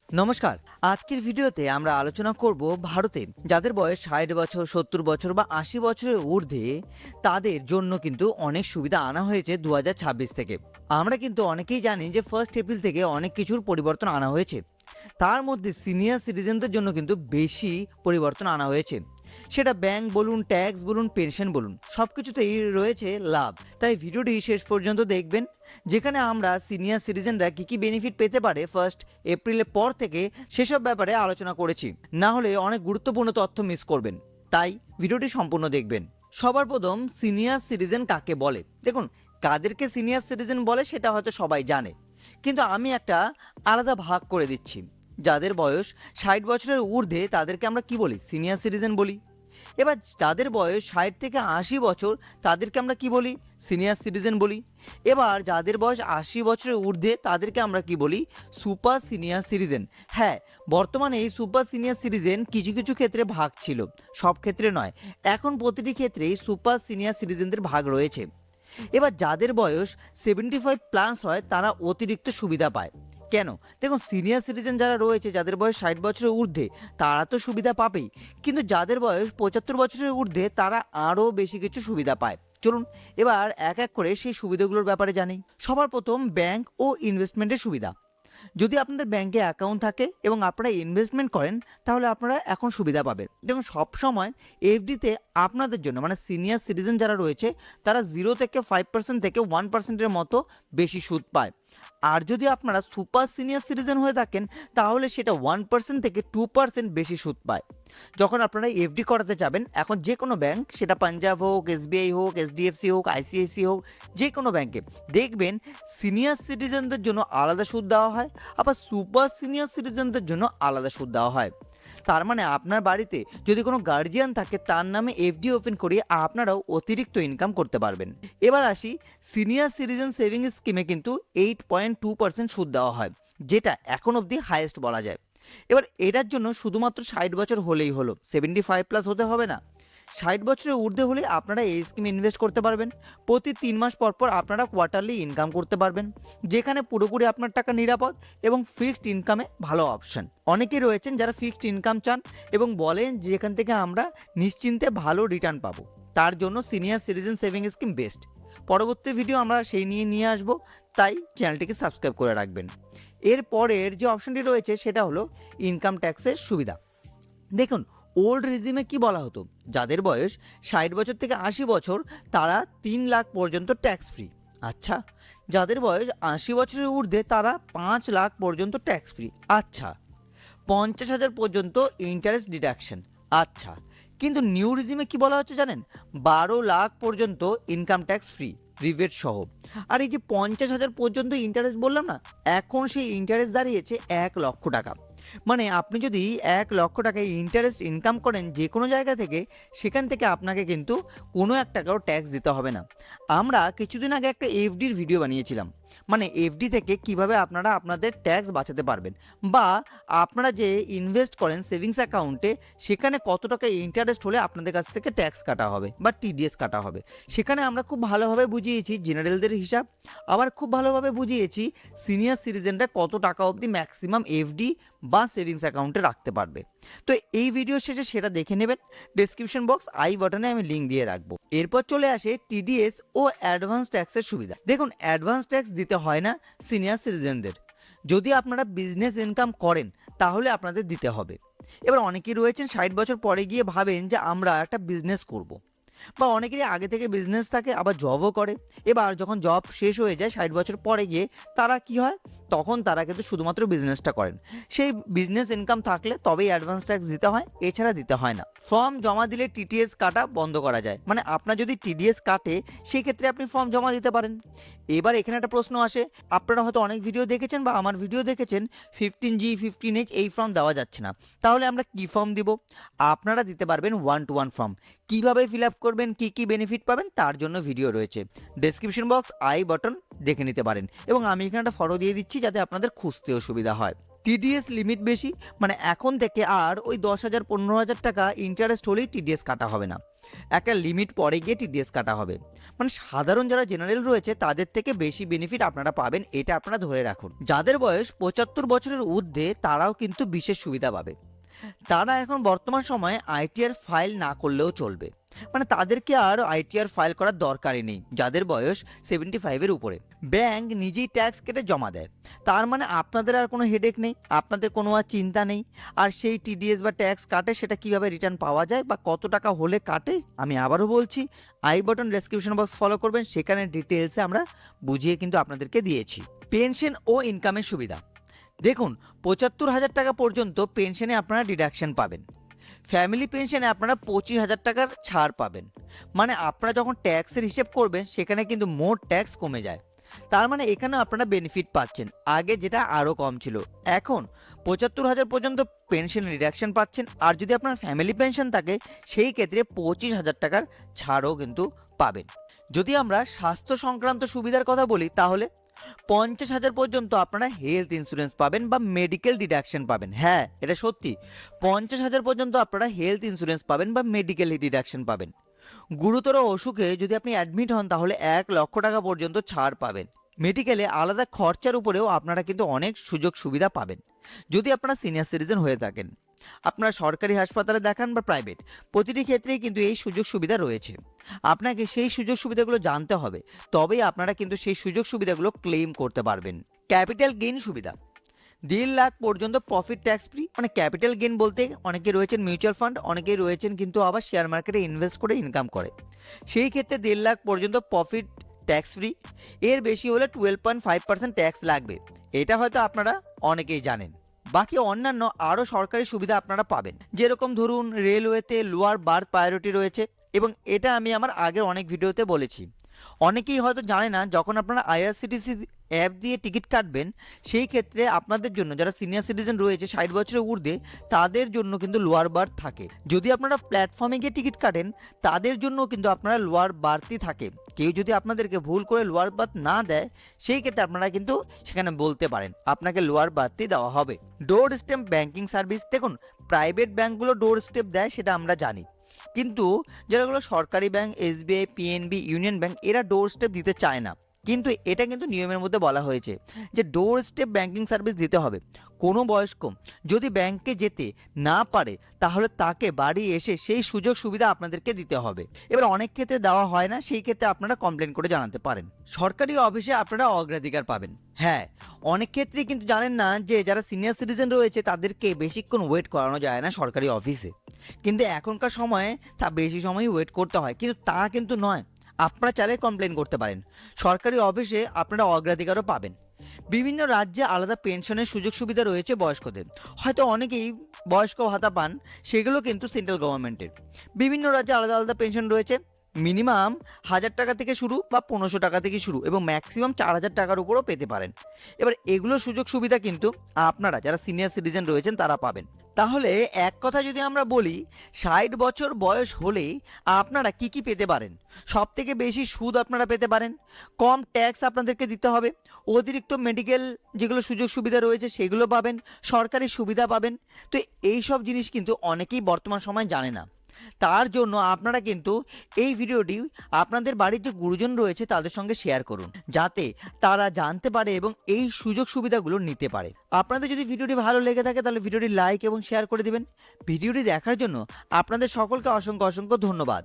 নমস্কার। আজকের ভিডিওতে আমরা আলোচনা করব ভারতে যাদের বয়স 60 বছর, 70 বছর বা 80 বছরের ঊর্ধ্বে তাদের জন্য কিন্তু অনেক সুবিধা আনা হয়েছে 2026 থেকে। আমরা কিন্তু অনেকেই জানি যে 1 এপ্রিল থেকে অনেক কিছুর পরিবর্তন আনা হয়েছে। তার মধ্যে সিনিয়র সিটিজেনদের জন্য কিন্তু বেশি পরিবর্তন আনা হয়েছে। সেটা ব্যাংক বলুন, ট্যাক্স বলুন, পেনশন বলুন, সব কিছুতেই রয়েছে লাভ। তাই ভিডিওটি শেষ পর্যন্ত দেখবেন, যেখানে আমরা সিনিয়র সিটিজেনরা কী কী বেনিফিট পেতে পারে 1 এপ্রিলের পর থেকে সেসব ব্যাপারে আলোচনা করেছি। না হলে অনেক গুরুত্বপূর্ণ তথ্য মিস করবেন, তাই ভিডিওটি সম্পূর্ণ দেখবেন। সবার প্রথম, সিনিয়র সিটিজেন কাকে বলে? দেখুন, কাদেরকে সিনিয়র সিটিজেন বলে সেটা হয়তো সবাই জানে, কিন্তু আমি একটা আলাদা ভাগ করে দিচ্ছি। যাদের বয়স 60 বছরের ঊর্ধ্বে তাদেরকে আমরা কি বলি? সিনিয়র সিটিজেন বলি। এবার যাদের বয়স 60 থেকে 80 বছর তাদেরকে আমরা কি বলি? সিনিয়র সিটিজেন বলি। এবার যাদের বয়স 80 বছরের ঊর্ধ্বে তাদেরকে আমরা কি বলি? Super senior citizen. হ্যাঁ, বর্তমানে এই সুপার সিনিয়র সিটিজেন কিছু কিছু ক্ষেত্রে ভাগ ছিল, সব ক্ষেত্রে নয়। এখন প্রতিটি ক্ষেত্রেই সুপার সিনিয়র সিটিজেনদের ভাগ রয়েছে। এবার যাদের বয়স 75+ হয় তারা অতিরিক্ত সুবিধা পায়। কেন? দেখুন, সিনিয়র সিটিজেন যারা রয়েছে, যাদের বয়স 60 বছরের ঊর্ধ্বে, তারা তো সুবিধা পাবেই, কিন্তু যাদের বয়স 75 বছরের ঊর্ধ্বে তারা আরও বেশি কিছু সুবিধা পায়। চলুন এবার এক এক করে সেই সুবিধাগুলোর ব্যাপারে জানি। সবার প্রথম, ব্যাংক ও ইনভেস্টমেন্টের সুবিধা। যদি আপনাদের ব্যাংকে অ্যাকাউন্ট থাকে এবং আপনারা ইনভেস্টমেন্ট করেন, তাহলে আপনারা এখন সুবিধা পাবেন। দেখুন, সবসময় এফডিতে আপনাদের জন্য, মানে সিনিয়র সিটিজেন যারা রয়েছে, তারা 0 থেকে 5% থেকে 1%-এর মতো বেশি সুদ পায়। আর যদি আপনারা সুপার সিনিয়র সিটিজেন হয়ে থাকেন, তাহলে সেটা 1% থেকে 2% বেশি সুদ পায়। যখন আপনারা এফডি করাতে যাবেন, এখন যে কোনো ব্যাংক, সেটা পাঞ্জাব হোক, এসবিআই হোক, এইচডিএফসি হোক, আইসিআইসি হোক, যে কোনো ব্যাংকে দেখবেন সিনিয়র সিটিজেনদের জন্য আলাদা সুদ দেওয়া হয়, আবার সুপার সিনিয়র সিটিজেনদের জন্য আলাদা সুদ দেওয়া হয়। তার মানে আপনার বাড়িতে যদি কোনো গার্জিয়ান থাকে, তার নামে এফডি ওপেন করিয়ে আপনারাও অতিরিক্ত ইনকাম করতে পারবেন। এবার আসি, সিনিয়র সিটিজেন সেভিংস স্কিমে কিন্তু 8.2% সুদ দেওয়া হয়, যেটা এখন অবধি হাইয়েস্ট বলা যায়। এবার এটার জন্য শুধুমাত্র 60 বছর হলেই হলো, 75+ হতে হবে না। 60 বছরের ঊর্ধ্বে হলে আপনারা এই স্কিমে ইনভেস্ট করতে পারবেন। প্রতি 3 মাস পর পর আপনারা কোয়ার্টারলি ইনকাম করতে পারবেন, যেখানে পুরোপুরি আপনার টাকা নিরাপদ এবং ফিক্সড ইনকামে ভালো অপশন। অনেকেই রয়েছেন যারা ফিক্সড ইনকাম চান এবং বলেন যেখান থেকে আমরা নিশ্চিন্তে ভালো রিটার্ন পাবো। তার জন্য senior citizen saving scheme best. পরবর্তী ভিডিও আমরা সেই নিয়ে আসবো, তাই চ্যানেলটিকে সাবস্ক্রাইব করে রাখবেন। এর পরের যে অপশনটি রয়েছে সেটা হলো ইনকাম ট্যাক্সের সুবিধা। দেখুন, ওল্ড রেজিমে কি বলা হতো? যাদের বয়স 60 বছর থেকে 80 বছর তারা 3 লাখ পর্যন্ত ট্যাক্স ফ্রি। আচ্ছা, যাদের বয়স 80 বছরের ঊর্ধ্বে তারা 5 লাখ পর্যন্ত ট্যাক্স ফ্রি। আচ্ছা, 50,000 পর্যন্ত ইন্টারেস্ট ডিডাকশন। আচ্ছা, কিন্তু নিউ রেজিমে কি বলা হচ্ছে জানেন? 12 লাখ পর্যন্ত ইনকাম ট্যাক্স ফ্রি, রিবেট সহ। আর এই যে 50,000 পর্যন্ত ইন্টারেস্ট বললাম না, এখন সেই ইন্টারেস্ট দাঁড়িয়েছে 1 লক্ষ টাকা। মানে আপনি যদি 1 লক্ষ টাকায় ইন্টারেস্ট ইনকাম করেন যে কোনো জায়গা থেকে, সেখান থেকে আপনাকে কিন্তু কোনো 1 টাকাও ট্যাক্স দিতে হবে না। আমরা কিছুদিন আগে একটা এফডির ভিডিও বানিয়েছিলাম, মানে এফডি থেকে কিভাবে আপনারা আপনাদের ট্যাক্স বাঁচাতে পারবেন, বা আপনারা যে ইনভেস্ট করেন সেভিংস অ্যাকাউন্টে, সেখানে কত টাকা ইন্টারেস্ট হলে আপনাদের কাছ থেকে ট্যাক্স কাটা হবে বা টিডিএস কাটা হবে। সেখানে আমরা খুব ভালোভাবে বুঝিয়েছি জেনারেলদের হিসাব, আবার খুব ভালোভাবে বুঝিয়েছি সিনিয়র সিটিজেনরা কত টাকা অবধি ম্যাক্সিমাম এফডি বা সেভিংস অ্যাকাউন্টে রাখতে পারবে। তো এই ভিডিও শেষে সেটা দেখে নেবেন। ডেসক্রিপশন বক্স আই বাটনে আমি লিঙ্ক দিয়ে রাখবো। এরপর চলে আসে টিডিএস ও অ্যাডভান্স ট্যাক্সের সুবিধা। দেখুন, অ্যাডভান্স ট্যাক্স দিতে হয় না সিনিয়র সিটিজেনদের। যদি আপনারা বিজনেস ইনকাম করেন তাহলে আপনাদের দিতে হবে। এবার অনেকেই রয়েছেন 60 বছর পরে গিয়ে ভাবেন যে আমরা একটা বিজনেস করব, বা অনেকেরই আগে থেকে বিজনেস থাকে, আবার জবও করে। এবার যখন জব শেষ হয়ে যায় 60 বছর পরে গিয়ে, তারা কি হয়, তখন তারা কিন্তু শুধুমাত্র বিজনেসটা করেন। সেই বিজনেস ইনকাম থাকলে তবেই অ্যাডভান্স ট্যাক্স দিতে হয়, এছাড়া দিতে হয় না। ফর্ম জমা দিলে টিটিএস কাটা বন্ধ করা যায়, মানে আপনার যদি টিডিএস কাটে সেই ক্ষেত্রে আপনি ফর্ম জমা দিতে পারেন। এবার এখানে একটা প্রশ্ন আসে, আপনারা হয়তো অনেক ভিডিও দেখেছেন বা আমার ভিডিও দেখেছেন, 15G 15H এই ফর্ম দেওয়া যাচ্ছে না, তাহলে আমরা কি ফর্ম দিব? আপনারা দিতে পারবেন 1-to-1 ফর্ম। কীভাবে ফিল আপ করবেন, কী কী বেনিফিট পাবেন, তার জন্য ভিডিও রয়েছে। ডেসক্রিপশন বক্স আই বাটন দেখে নিতে পারেন, এবং আমি এখানে একটা ফটো দিয়ে দিচ্ছি যাতে আপনাদের খুঁজতেও সুবিধা হয়। টিডিএস লিমিট বেশি, মানে এখন থেকে আর ওই 10,000 15,000 টাকা ইন্টারেস্ট হলেই টিডিএস কাটা হবে না। একটা লিমিট পরে গিয়ে টিডিএস কাটা হবে। মানে সাধারণ যারা জেনারেল রয়েছে তাদের থেকে বেশি বেনিফিট আপনারা পাবেন, এটা আপনারা ধরে রাখুন। যাদের বয়স 75 বছরের ঊর্ধ্বে তারাও কিন্তু বিশেষ সুবিধা পাবে। তারা এখন বর্তমান সময়ে আইটিআর ফাইল না করলেও চলবে, মানে তাদেরকে আর আইটিআর ফাইল করার দরকারই নেই যাদের বয়স 75-এর উপরে। ব্যাংক নিজেই ট্যাক্স কেটে জমা দেয়, তার মানে আপনাদের আর কোনো হেডেক নেই, আপনাদের কোনো আর চিন্তা নেই। আর সেই টিডিএস বা ট্যাক্স কাটে সেটা কিভাবে রিটার্ন পাওয়া যায় বা কত টাকা হলে কাটে, আমি আবারও বলছি, I button description box follow করবেন, সেখানে ডিটেলসে আমরা বুঝিয়ে কিন্তু আপনাদেরকে দিয়েছি। পেনশন ও ইনকামের সুবিধা দেখুন, 75,000 টাকা পর্যন্ত পেনশনে আপনারা ডিডাকশন পাবেন। ফ্যামিলি পেনশনে আপনারা 25,000 টাকার ছাড় পাবেন। মানে আপনারা যখন ট্যাক্সের হিসেব করবেন সেখানে কিন্তু মোট ট্যাক্স কমে যায়। তার মানে এখানে আপনারা বেনিফিট পাচ্ছেন, আগে যেটা আরও কম ছিল। এখন 75,000 পর্যন্ত পেনশন ডিডাকশন পাচ্ছেন। আর যদি আপনার ফ্যামিলি পেনশন থাকে সেই ক্ষেত্রে 25,000 টাকার ছাড়ও কিন্তু পাবেন। যদি আমরা স্বাস্থ্য সংক্রান্ত সুবিধার কথা বলি তাহলে 50,000 পর্যন্ত আপনারা হেলথ ইন্স্যুরেন্স পাবেন বা মেডিকেল ডিডাকশন পাবেন। হ্যাঁ, এটা সত্যি, 50,000 পর্যন্ত আপনারা হেলথ ইন্স্যুরেন্স পাবেন বা মেডিকেল ডিডাকশন পাবেন। গুরুতর অসুখে যদি আপনি অ্যাডমিট হন তাহলে 1,00,000 টাকা পর্যন্ত ছাড় পাবেন। মেডিকেলে আলাদা খরচার উপরেও আপনারা কিন্তু অনেক সুযোগ সুবিধা পাবেন যদি আপনারা সিনিয়র সিটিজেন হয়ে থাকেন। আপনারা সরকারি হাসপাতালে দেখান বা প্রাইভেট, প্রতিটি ক্ষেত্রেই কিন্তু এই সুযোগ সুবিধা রয়েছে। আপনাকে সেই সুযোগ সুবিধাগুলো জানতে হবে, তবেই আপনারা কিন্তু সেই সুযোগ সুবিধাগুলো ক্লেম করতে পারবেন। ক্যাপিটাল গেইন সুবিধা 1.5 লাখ পর্যন্ত প্রফিট ট্যাক্স ফ্রি। মানে ক্যাপিটাল গেইন বলতে অনেকে রয়েছেন মিউচুয়াল ফান্ড, অনেকেই রয়েছেন কিন্তু আবার শেয়ার মার্কেটে ইনভেস্ট করে ইনকাম করে, সেই ক্ষেত্রে 1.5 লাখ পর্যন্ত প্রফিট ট্যাক্স ফ্রি। এর বেশি হলে 12.5% ট্যাক্স লাগবে, এটা হয়তো আপনারা অনেকেই জানেন। বাকি অন্যান্য আরও সরকারি সুবিধা আপনারা পাবেন, যেরকম ধরুন রেলওয়েতে লোয়ার বার্থ প্রায়োরিটি রয়েছে, এবং এটা আমি আমার আগের অনেক ভিডিওতে বলেছি। অনেকেই হয়তো জানে না, যখন আপনারা আইআরসিটিসি অ্যাপ দিয়ে টিকিট কাটবেন সেই ক্ষেত্রে আপনাদের জন্য যারা সিনিয়র সিটিজেন রয়েছে 60 বছরের ঊর্ধ্বে তাদের জন্য কিন্তু লোয়ার বার্থ থাকে। যদি আপনারা প্ল্যাটফর্মে গিয়ে টিকিট কাটেন তাদের জন্য কিন্তু আপনারা লোয়ার বার্থই থাকে। কেউ যদি আপনাদেরকে ভুল করে লোয়ার বার্থ না দেয় সেই ক্ষেত্রে আপনারা কিন্তু সেখানে বলতে পারেন আপনাকে লোয়ার বার্থই দেওয়া হবে। ডোর স্টেপ ব্যাংকিং সার্ভিস দেখুন, প্রাইভেট ব্যাঙ্কগুলো ডোর স্টেপ দেয় সেটা আমরা জানি, কিন্তু যেগুলো সরকারি bank SBI, PNB, union bank এরা ডোর স্টেপ দিতে চায় না। কিন্তু এটা কিন্তু নিয়মের মধ্যে বলা হয়েছে যে ডোর স্টেপ ব্যাংকিং সার্ভিস দিতে হবে। কোনো বয়স্ক যদি ব্যাংকে যেতে না পারে তাহলে তাকে বাড়ি এসে সেই সুযোগ সুবিধা আপনাদেরকে দিতে হবে। এবার অনেক ক্ষেত্রে দেওয়া হয় না, সেই ক্ষেত্রে আপনারা কমপ্লেন করে জানাতে পারেন। সরকারি অফিসে আপনারা অগ্রাধিকার পাবেন। হ্যাঁ, অনেক ক্ষেত্রেই কিন্তু জানেন না যে যারা সিনিয়র সিটিজেন রয়েছে তাদেরকে বেশিক্ষণ ওয়েট করানো যায় না সরকারি অফিসে, কিন্তু এখনকার সময়ে তা বেশি সময়ই ওয়েট করতে হয়, কিন্তু তা কিন্তু নয়। আপনারা চাইলে কমপ্লেন করতে পারেন, সরকারি অফিসে আপনারা অগ্রাধিকারও পাবেন। বিভিন্ন রাজ্যে আলাদা পেনশনের সুযোগ সুবিধা রয়েছে বয়স্কদের, হয়তো অনেকেই বয়স্ক ভাতা পান, সেগুলো কিন্তু সেন্ট্রাল গভর্নমেন্টের। বিভিন্ন রাজ্যে আলাদা আলাদা পেনশন রয়েছে, মিনিমাম 1,000 টাকা থেকে শুরু বা 1500 টাকা থেকে শুরু এবং ম্যাক্সিমাম 4,000 টাকার উপরও পেতে পারেন। এবার এগুলোর সুযোগ সুবিধা কিন্তু আপনারা যারা সিনিয়র সিটিজেন রয়েছেন তারা পাবেন। তাহলে এক কথা যদি আমরা বলি, 60 বছর বয়স হলেই আপনারা কি কি পেতে পারেন? সব থেকে বেশি সুদ আপনারা পেতে পারেন, কম ট্যাক্স আপনাদেরকে দিতে হবে, অতিরিক্ত মেডিকেল যেগুলো সুযোগ সুবিধা রয়েছে সেগুলো পাবেন, সরকারি সুবিধা পাবেন। তো এই সব জিনিস কিন্তু অনেকেই বর্তমান সময় জানে না। তার জন্য আপনারা কিন্তু এই ভিডিওটি আপনাদের বাড়ির যে গুরুজন রয়েছে তাদের সঙ্গে শেয়ার করুন, যাতে তারা জানতে পারে এবং এই সুযোগ সুবিধাগুলো নিতে পারে। আপনাদের যদি ভিডিওটি ভালো লেগে থাকে তাহলে ভিডিওটি লাইক এবং শেয়ার করে দিবেন। ভিডিওটি দেখার জন্য আপনাদের সকলকে অসংখ্য অসংখ্য ধন্যবাদ।